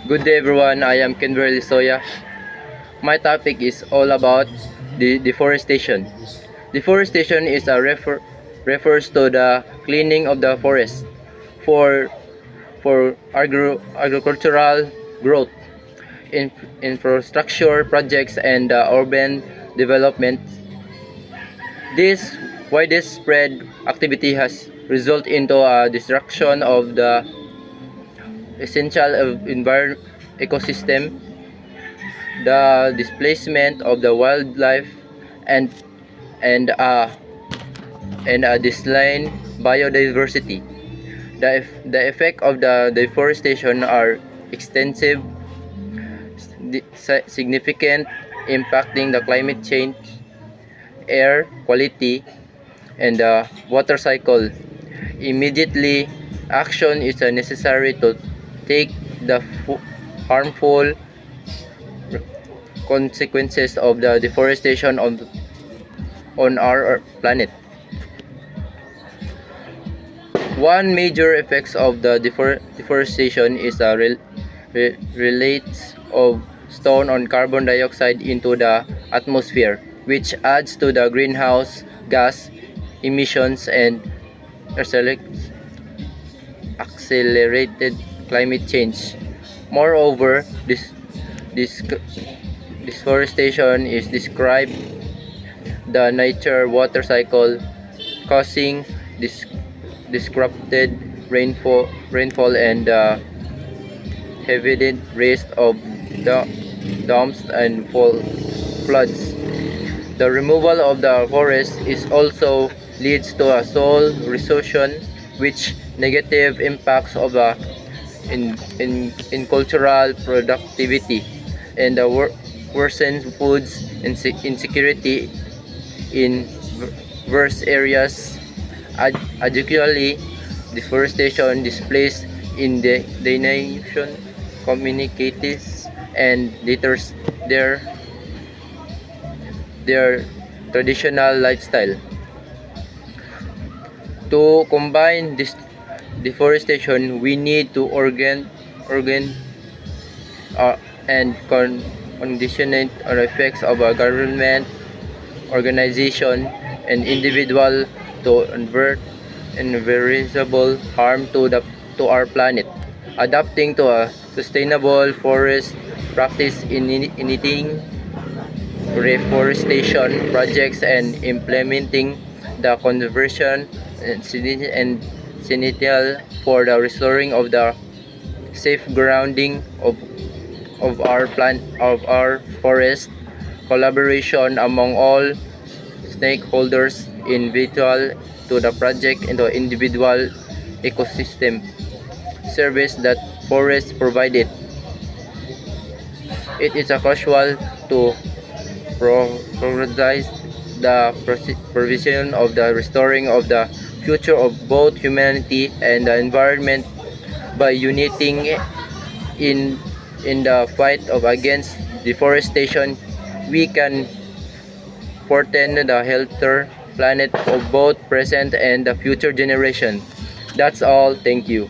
Good day everyone, I am Kenverly Soya. My topic is all about the deforestation. Deforestation is refers to the cleaning of the forest for agricultural growth, infrastructure projects and urban development. This widespread activity has resulted into a destruction of the essential ecosystem, the displacement of the wildlife, and and uh, and a decline biodiversity. The effect of the deforestation are extensive, significant, impacting the climate change, air quality, and the water cycle. Immediately, action is necessary to take the harmful consequences of the deforestation on our planet. One major effects of the deforestation is the relates of stone on carbon dioxide into the atmosphere, which adds to the greenhouse gas emissions and accelerated climate change. Moreover, this deforestation is described the nature water cycle, causing disrupted rainfall and heavy risk of dams and floods. The removal of the forest is also leads to a soil erosion, which negative impacts of the in cultural productivity and the worsens foods insecurity in various areas. Additionally, deforestation displays in the nation communities and deters their traditional lifestyle. To combine this deforestation, we need to organ and conditionate or effects of a government, organization, and individual to avert irreversible harm to our planet. Adapting to a sustainable forest practice in initiating reforestation projects and implementing the conservation and sanitary for the restoring of the safeguarding of our forest. Collaboration among all stakeholders in vital to the project and the individual ecosystem service that forest provided. It is a crucial to prioritize the provision of the restoring of the future of both humanity and the environment by uniting in the fight of against deforestation. We can portend the healthier planet of both present and the future generation. That's all. Thank you.